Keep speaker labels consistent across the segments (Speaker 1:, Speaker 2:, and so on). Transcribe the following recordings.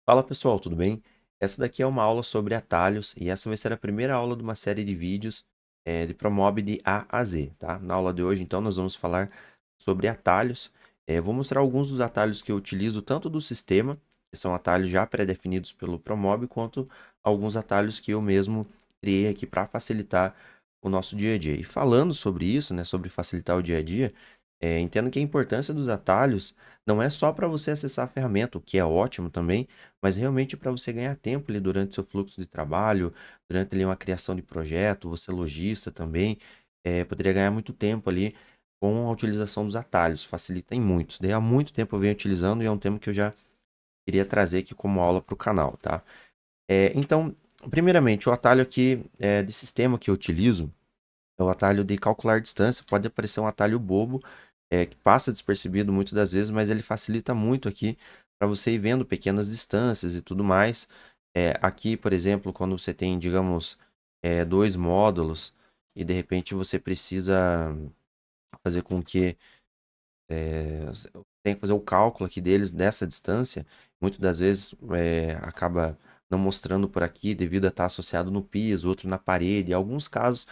Speaker 1: Fala pessoal, tudo bem? Essa daqui é uma aula sobre atalhos e essa vai ser a primeira aula de uma série de vídeos de Promob de A a Z, tá? Na aula de hoje, então, nós vamos falar sobre atalhos. Vou mostrar alguns dos atalhos que eu utilizo tanto do sistema, que são atalhos já pré-definidos pelo Promob, quanto alguns atalhos que eu mesmo criei aqui para facilitar o nosso dia a dia. E falando sobre isso, né, sobre facilitar o dia a dia, entendo que a importância dos atalhos não é só para você acessar a ferramenta, o que é ótimo também, mas realmente para você ganhar tempo ali durante seu fluxo de trabalho, durante ali uma criação de projeto, você é lojista também, poderia ganhar muito tempo ali com a utilização dos atalhos, facilita em muito. Daí há muito tempo eu venho utilizando e é um tema que eu já queria trazer aqui como aula para o canal, tá? Então, primeiramente, o atalho aqui de sistema que eu utilizo é o atalho de calcular distância. Pode parecer um atalho bobo, que passa despercebido muitas das vezes, mas ele facilita muito aqui para você ir vendo pequenas distâncias e tudo mais. Aqui, por exemplo, quando você tem, digamos, dois módulos e de repente você precisa fazer com que você tenha que fazer o cálculo aqui deles dessa distância, muitas das vezes acaba não mostrando por aqui devido a estar associado no piso, outro na parede. Em alguns casos,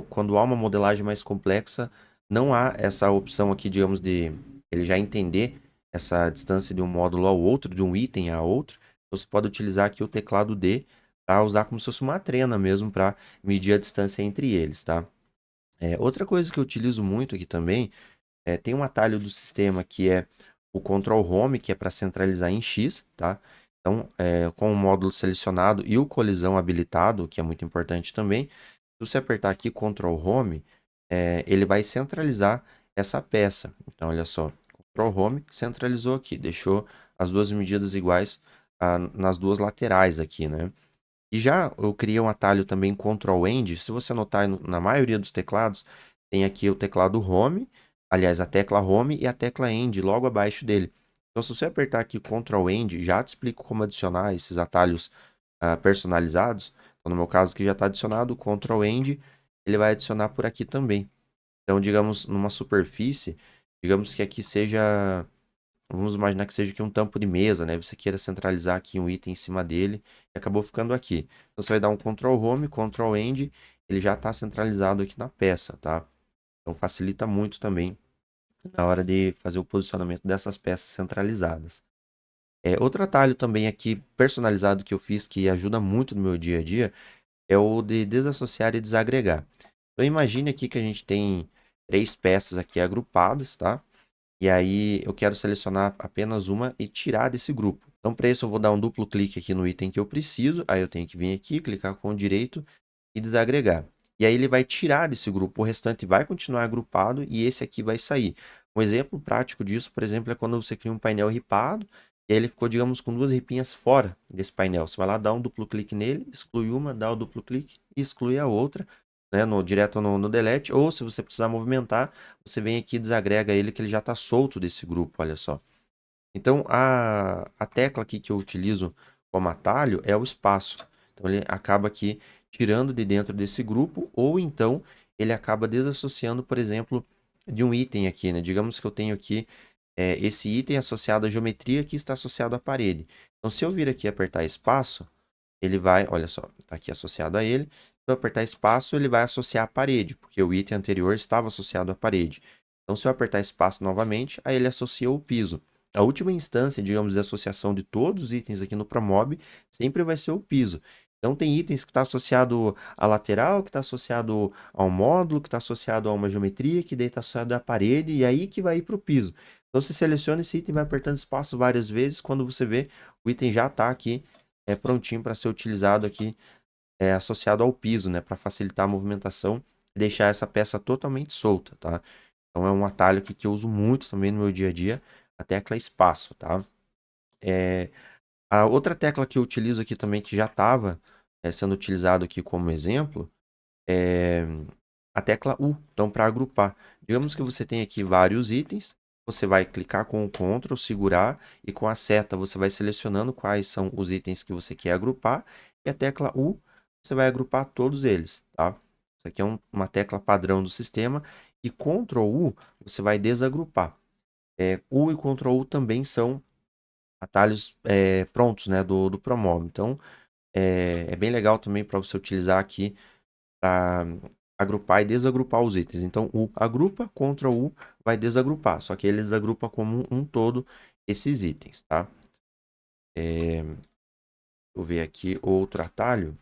Speaker 1: quando há uma modelagem mais complexa, não há essa opção aqui, digamos, de ele já entender essa distância de um módulo ao outro, de um item a outro. Você pode utilizar aqui o teclado D para usar como se fosse uma trena mesmo para medir a distância entre eles, tá? Outra coisa que eu utilizo muito aqui também tem um atalho do sistema que é o Control Home, que é para centralizar em X, tá? Então, com o módulo selecionado e o colisão habilitado, que é muito importante também, se você apertar aqui Control Home, ele vai centralizar essa peça. Então, olha só, Control Home centralizou aqui, deixou as duas medidas iguais nas duas laterais aqui, né? E já eu criei um atalho também Ctrl End. Se você notar na maioria dos teclados, tem aqui o teclado Home, aliás, a tecla Home e a tecla End logo abaixo dele. Então, se você apertar aqui Ctrl End, já te explico como adicionar esses atalhos personalizados. Então, no meu caso aqui já está adicionado, Ctrl End, ele vai adicionar por aqui também. Então, digamos, numa superfície, digamos que aqui seja. Vamos imaginar que seja aqui um tampo de mesa, né? Você queira centralizar aqui um item em cima dele e acabou ficando aqui. Então você vai dar um Ctrl Home, Ctrl End, ele já está centralizado aqui na peça, tá? Então facilita muito também na hora de fazer o posicionamento dessas peças centralizadas. Outro atalho também aqui personalizado que eu fiz que ajuda muito no meu dia a dia é o de desassociar e desagregar. Então imagine aqui que a gente tem três peças aqui agrupadas, tá? E aí eu quero selecionar apenas uma e tirar desse grupo. Então, para isso, eu vou dar um duplo clique aqui no item que eu preciso. Aí eu tenho que vir aqui, clicar com o direito e desagregar. E aí ele vai tirar desse grupo. O restante vai continuar agrupado e esse aqui vai sair. Um exemplo prático disso, por exemplo, é quando você cria um painel ripado e aí ele ficou, digamos, com duas ripinhas fora desse painel. Você vai lá, dá um duplo clique nele, exclui uma, dá o duplo clique e exclui a outra, né, direto no delete. Ou se você precisar movimentar, você vem aqui e desagrega ele que ele já está solto desse grupo, olha só. Então, a tecla aqui que eu utilizo como atalho é o espaço. Então, ele acaba aqui tirando de dentro desse grupo, ou então ele acaba desassociando, por exemplo, de um item aqui, né? Digamos que eu tenho aqui esse item associado à geometria que está associado à parede. Então, se eu vir aqui e apertar espaço, ele vai, olha só, está aqui associado a ele. Se eu apertar espaço, ele vai associar à parede, porque o item anterior estava associado à parede. Então, se eu apertar espaço novamente, aí ele associa o piso. A última instância, digamos, de associação de todos os itens aqui no Promob sempre vai ser o piso. Então, tem itens que está associado à lateral, que está associado ao módulo, que está associado a uma geometria, que daí está associado à parede, e aí que vai ir para o piso. Então, você seleciona esse item, vai apertando espaço várias vezes, quando você vê, o item já está aqui prontinho para ser utilizado aqui, associado ao piso, né, para facilitar a movimentação e deixar essa peça totalmente solta, tá? Então é um atalho aqui que eu uso muito também no meu dia a dia, a tecla espaço, tá? A outra tecla que eu utilizo aqui também, que já estava sendo utilizado aqui como exemplo, é a tecla U, então para agrupar. Digamos que você tem aqui vários itens, você vai clicar com o Ctrl, segurar e com a seta você vai selecionando quais são os itens que você quer agrupar e a tecla U você vai agrupar todos eles, tá? Isso aqui é uma tecla padrão do sistema e Ctrl U você vai desagrupar. U e Ctrl U também são atalhos prontos, né, do Promob. Então, é bem legal também para você utilizar aqui para agrupar e desagrupar os itens. Então, o agrupa, Ctrl U vai desagrupar, só que ele desagrupa como um todo esses itens, tá? Vou ver aqui outro atalho.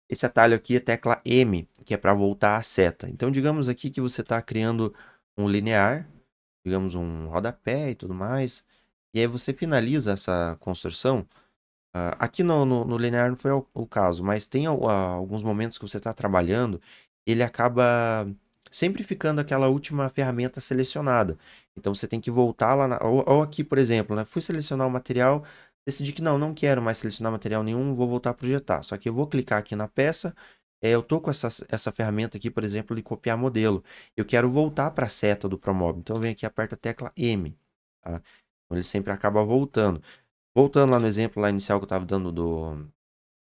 Speaker 1: Esse atalho aqui é tecla M, que é para voltar a seta. Então, digamos aqui que você está criando um linear, digamos um rodapé e tudo mais, e aí você finaliza essa construção. Aqui no linear não foi o caso, mas tem alguns momentos que você está trabalhando, ele acaba sempre ficando aquela última ferramenta selecionada. Então você tem que voltar lá, ou aqui, por exemplo, né? Fui selecionar o material, decidi que não quero mais selecionar material nenhum, vou voltar a projetar. Só que eu vou clicar aqui na peça, eu estou com essa ferramenta aqui, por exemplo, de copiar modelo. Eu quero voltar para a seta do Promob, então eu venho aqui e aperto a tecla M. Tá? Então ele sempre acaba voltando. Voltando lá no exemplo lá inicial que eu estava dando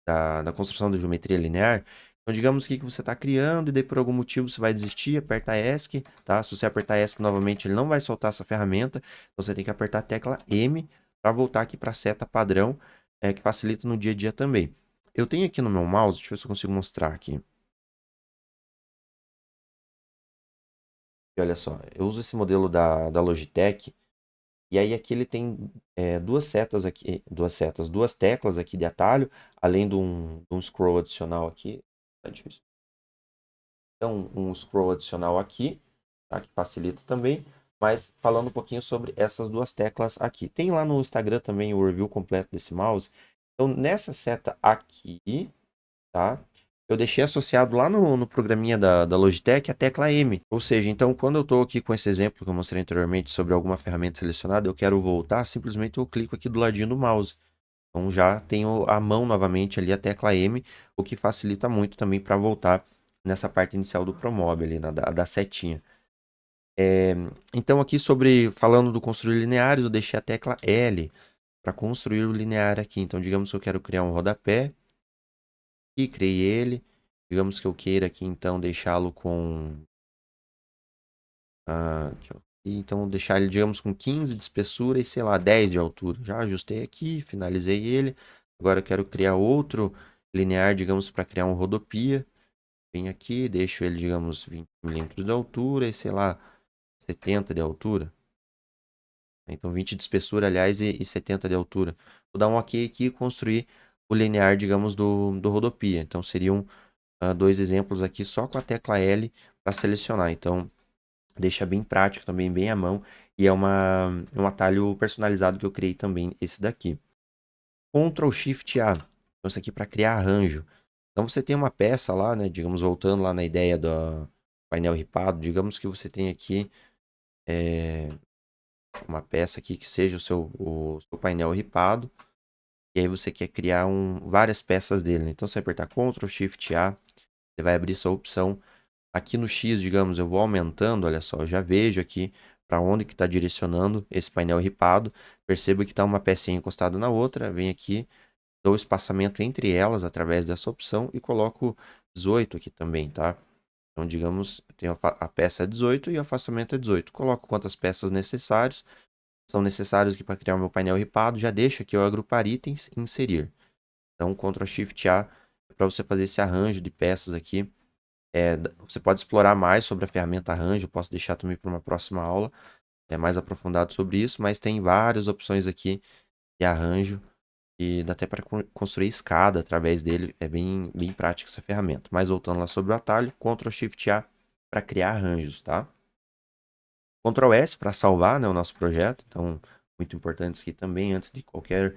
Speaker 1: da construção da geometria linear, então digamos que você está criando e daí por algum motivo você vai desistir, aperta ESC, tá? Se você apertar ESC novamente, ele não vai soltar essa ferramenta, então você tem que apertar a tecla M para voltar aqui para a seta padrão, que facilita no dia a dia também. Eu tenho aqui no meu mouse, deixa eu ver se eu consigo mostrar aqui. E olha só, eu uso esse modelo da Logitech. E aí aqui ele tem duas teclas aqui de atalho, além de um scroll adicional aqui. Tá difícil. Então, um scroll adicional aqui, tá? Que facilita também. Mas falando um pouquinho sobre essas duas teclas aqui. Tem lá no Instagram também o review completo desse mouse. Então, nessa seta aqui, tá? Eu deixei associado lá no programinha da Logitech a tecla M. Ou seja, então quando eu estou aqui com esse exemplo que eu mostrei anteriormente sobre alguma ferramenta selecionada, eu quero voltar, simplesmente eu clico aqui do ladinho do mouse. Então já tenho a mão novamente ali, a tecla M, o que facilita muito também para voltar nessa parte inicial do Promob ali, da setinha. Então aqui falando do construir lineares, eu deixei a tecla L para construir o linear aqui. Então digamos que eu quero criar um rodapé. E criei ele. Digamos que eu queira aqui então deixá-lo com... então deixar ele, digamos, com 15 de espessura e sei lá, 10 de altura. Já ajustei aqui, finalizei ele. Agora eu quero criar outro linear, digamos, para criar um rodopia. Venho aqui, deixo ele, digamos, 20 milímetros de altura e sei lá, 70 de altura. Então 20 de espessura, aliás, e 70 de altura. Vou dar um OK aqui e construir o linear, digamos, do rodopia. Então seriam dois exemplos aqui só com a tecla L para selecionar. Então, deixa bem prático também, bem à mão. E é um atalho personalizado que eu criei também, esse daqui. Ctrl Shift A. Então, isso aqui para criar arranjo. Então, você tem uma peça lá, né? Digamos, voltando lá na ideia do painel ripado. Digamos que você tem aqui uma peça aqui que seja o seu painel ripado. E aí você quer criar várias peças dele, né? Então, você vai apertar Ctrl Shift A. Você vai abrir essa opção. Aqui no X, digamos, eu vou aumentando, olha só, eu já vejo aqui para onde que está direcionando esse painel ripado. Perceba que está uma pecinha encostada na outra, vem aqui, dou o espaçamento entre elas através dessa opção e coloco 18 aqui também, tá? Então, digamos, eu tenho a peça 18 e o afastamento é 18. Coloco quantas peças são necessárias aqui para criar o meu painel ripado, já deixo aqui eu agrupar itens e inserir. Então, Ctrl Shift A para você fazer esse arranjo de peças aqui. Você pode explorar mais sobre a ferramenta arranjo, posso deixar também para uma próxima aula mais aprofundado sobre isso, mas tem várias opções aqui de arranjo e dá até para construir escada através dele, é bem prática essa ferramenta. Mas voltando lá sobre o atalho, Ctrl Shift A para criar arranjos, tá? Ctrl S para salvar, né, o nosso projeto, então muito importante isso aqui também, antes de qualquer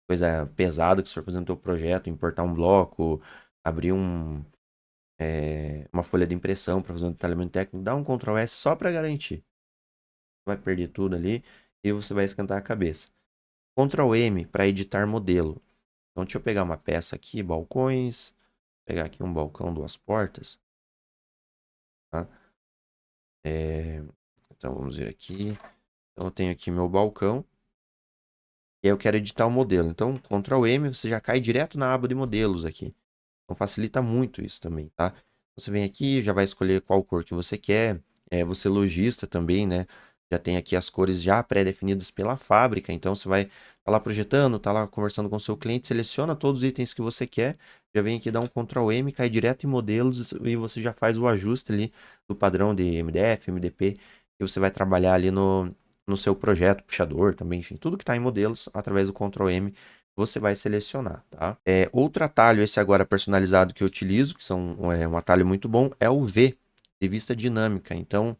Speaker 1: coisa pesada que você for fazer no teu projeto, importar um bloco, abrir uma folha de impressão para fazer um detalhamento técnico, dá um Ctrl S só para garantir. Vai perder tudo ali e você vai esquentar a cabeça. Ctrl M para editar modelo. Então deixa eu pegar uma peça aqui, balcões, pegar aqui um balcão, duas portas. Tá? Então vamos ver aqui. Então eu tenho aqui meu balcão. E aí eu quero editar o modelo. Então Ctrl M, você já cai direto na aba de modelos aqui. Então facilita muito isso também, tá? Você vem aqui, já vai escolher qual cor que você quer. Você lojista também, né? já tem aqui as cores já pré-definidas pela fábrica, então você vai estar lá projetando, tá lá conversando com o seu cliente, seleciona todos os itens que você quer, já vem aqui dar um Ctrl M, cai direto em modelos e você já faz o ajuste ali do padrão de MDF, MDP, que você vai trabalhar ali no seu projeto, puxador também, enfim, tudo que está em modelos, através do Ctrl M, você vai selecionar, tá? Outro atalho, esse agora personalizado que eu utilizo, que um atalho muito bom, é o V, de vista dinâmica. Então,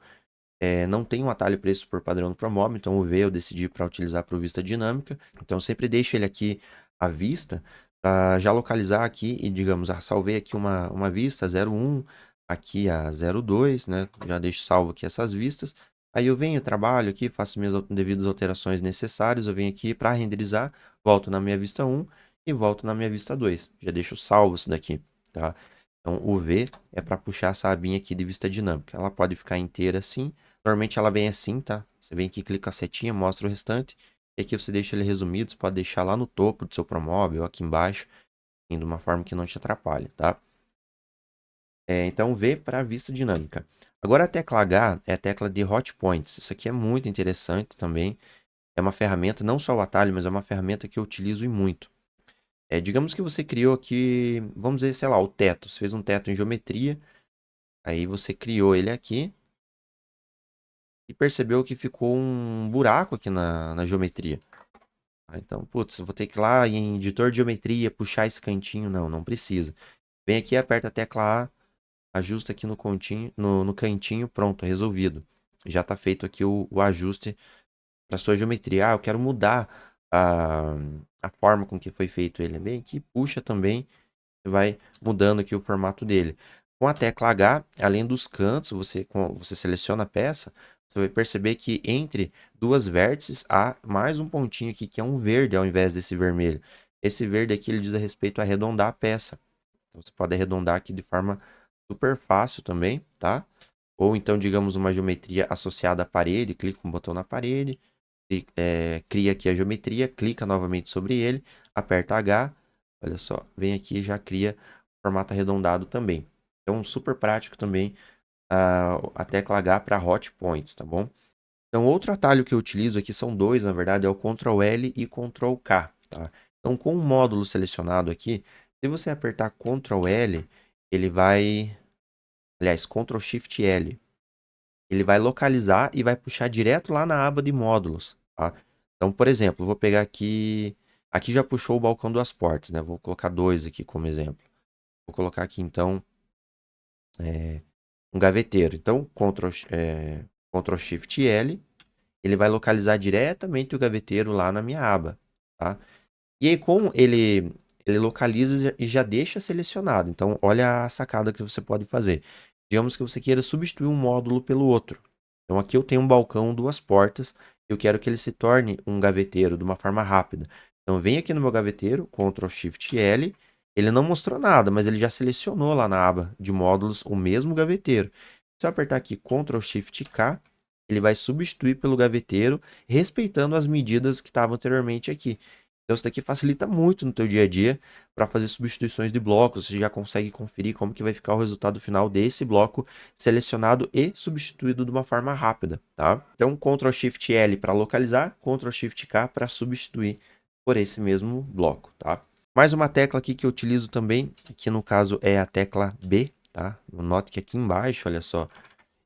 Speaker 1: não tem um atalho para isso por padrão no ProMob, então o V eu decidi para utilizar para o vista dinâmica. Então, eu sempre deixo ele aqui à vista, para já localizar aqui e, digamos, salvei aqui uma vista 01, aqui a 02, né? Já deixo salvo aqui essas vistas. Aí eu venho, trabalho aqui, faço minhas devidas alterações necessárias, eu venho aqui para renderizar, volto na minha vista 1 e volto na minha vista 2. Já deixo salvo isso daqui, tá? Então, o V é para puxar essa abinha aqui de vista dinâmica. Ela pode ficar inteira assim. Normalmente ela vem assim, tá? Você vem aqui, clica a setinha, mostra o restante. E aqui você deixa ele resumido. Você pode deixar lá no topo do seu ProMob ou aqui embaixo, de uma forma que não te atrapalhe, tá? Então, V para vista dinâmica. Agora a tecla H é a tecla de Hot Points. Isso aqui é muito interessante também. É uma ferramenta, não só o atalho, mas é uma ferramenta que eu utilizo e muito. Digamos que você criou aqui, vamos dizer, sei lá, o teto. Você fez um teto em geometria, aí você criou ele aqui e percebeu que ficou um buraco aqui na geometria. Então, putz, vou ter que ir lá em editor de geometria, puxar esse cantinho. Não, não precisa. Vem aqui, aperta a tecla A, ajusta aqui no cantinho, pronto, resolvido. Já está feito aqui o ajuste para sua geometria. Eu quero mudar a forma com que foi feito ele. Vem aqui, puxa também, vai mudando aqui o formato dele. Com a tecla H, além dos cantos, você seleciona a peça, você vai perceber que entre duas vértices há mais um pontinho aqui que é um verde ao invés desse vermelho. Esse verde aqui ele diz a respeito a arredondar a peça. Então, você pode arredondar aqui de forma super fácil também, tá? Ou então, digamos, uma geometria associada à parede, clica com o botão na parede, cria aqui a geometria, clica novamente sobre ele, aperta H, olha só, vem aqui e já cria formato arredondado também. Então, super prático também a tecla H para hot points, tá bom? Então, outro atalho que eu utilizo aqui são dois, na verdade, é o Ctrl L e Ctrl K, tá? Então, com o módulo selecionado aqui, se você apertar Ctrl L, ele vai... Aliás, Ctrl Shift L. Ele vai localizar e vai puxar direto lá na aba de módulos, tá? Então, por exemplo, vou pegar aqui... Aqui já puxou o balcão duas portas, né? Vou colocar dois aqui como exemplo. Vou colocar aqui, então, um gaveteiro. Então, Ctrl Shift L, ele vai localizar diretamente o gaveteiro lá na minha aba, tá? E aí, como ele localiza e já deixa selecionado. Então, olha a sacada que você pode fazer. Digamos que você queira substituir um módulo pelo outro. Então, aqui eu tenho um balcão, duas portas. Eu quero que ele se torne um gaveteiro de uma forma rápida. Então, vem aqui no meu gaveteiro, Ctrl Shift L. Ele não mostrou nada, mas ele já selecionou lá na aba de módulos o mesmo gaveteiro. Se eu apertar aqui Ctrl Shift K, ele vai substituir pelo gaveteiro, respeitando as medidas que estavam anteriormente aqui. Então, isso daqui facilita muito no teu dia a dia para fazer substituições de blocos. Você já consegue conferir como que vai ficar o resultado final desse bloco selecionado e substituído de uma forma rápida, tá? Então, Ctrl Shift L para localizar, Ctrl Shift K para substituir por esse mesmo bloco, tá? Mais uma tecla aqui que eu utilizo também, que no caso é a tecla B, tá? Note que aqui embaixo, olha só,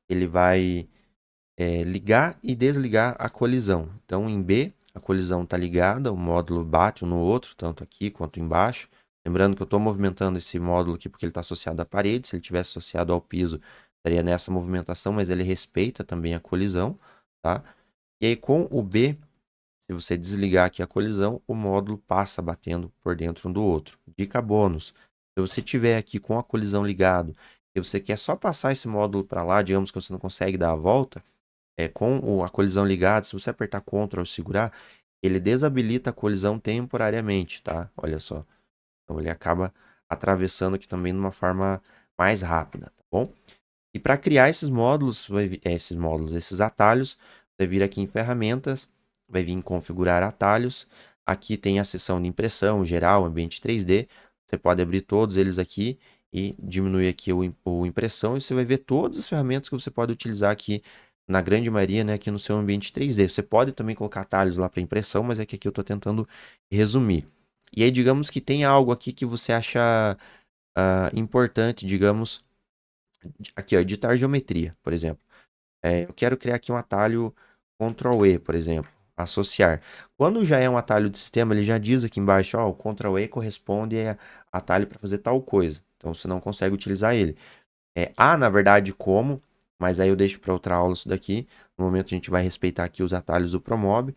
Speaker 1: ele vai ligar e desligar a colisão. Então, em B, a colisão está ligada, o módulo bate um no outro, tanto aqui quanto embaixo. Lembrando que eu estou movimentando esse módulo aqui porque ele está associado à parede. Se ele tivesse associado ao piso, estaria nessa movimentação, mas ele respeita também a colisão, tá? E aí, com o B, se você desligar aqui a colisão, o módulo passa batendo por dentro um do outro. Dica bônus: se você tiver aqui com a colisão ligado e você quer só passar esse módulo para lá, digamos que você não consegue dar a volta, com a colisão ligada, se você apertar Ctrl ou segurar, ele desabilita a colisão temporariamente, tá? Olha só. Então ele acaba atravessando aqui também de uma forma mais rápida, tá bom? E para criar esses atalhos, vai vir aqui em ferramentas, vai vir em configurar atalhos. Aqui tem a seção de impressão, geral, ambiente 3D. Você pode abrir todos eles aqui e diminuir aqui o impressão e você vai ver todas as ferramentas que você pode utilizar aqui na grande maioria, né, aqui no seu ambiente 3D. Você pode também colocar atalhos lá para impressão, mas é que aqui eu estou tentando resumir. E aí, digamos que tem algo aqui que você acha importante, digamos, aqui, ó, editar geometria, por exemplo. Eu quero criar aqui um atalho Ctrl E, por exemplo, associar. Quando já é um atalho de sistema, ele já diz aqui embaixo, ó, o Ctrl E corresponde a atalho para fazer tal coisa. Então você não consegue utilizar ele. Na verdade, como, mas aí eu deixo para outra aula isso daqui. No momento a gente vai respeitar aqui os atalhos do Promob.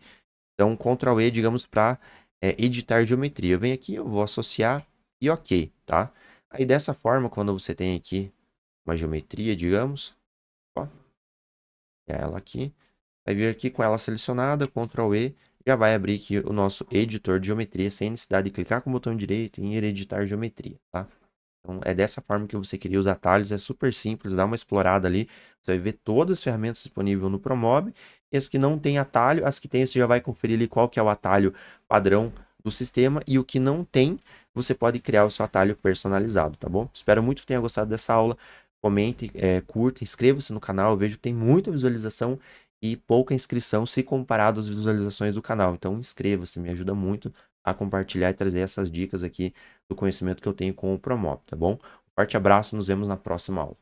Speaker 1: Então, Ctrl E, digamos, para editar geometria. Eu venho aqui, eu vou associar e ok, tá? Aí dessa forma, quando você tem aqui uma geometria, digamos, ó, ela aqui, vai vir aqui com ela selecionada, Ctrl E, já vai abrir aqui o nosso editor de geometria, sem necessidade de clicar com o botão direito em editar geometria, tá? Então, é dessa forma que você cria os atalhos, é super simples, dá uma explorada ali, você vai ver todas as ferramentas disponíveis no Promob, e as que não tem atalho, as que tem você já vai conferir ali qual que é o atalho padrão do sistema, e o que não tem, você pode criar o seu atalho personalizado, tá bom? Espero muito que tenha gostado dessa aula, comente, curta, inscreva-se no canal, eu vejo que tem muita visualização e pouca inscrição se comparado às visualizações do canal, então inscreva-se, me ajuda muito a compartilhar e trazer essas dicas aqui do conhecimento que eu tenho com o Promob, tá bom? Um forte abraço, nos vemos na próxima aula.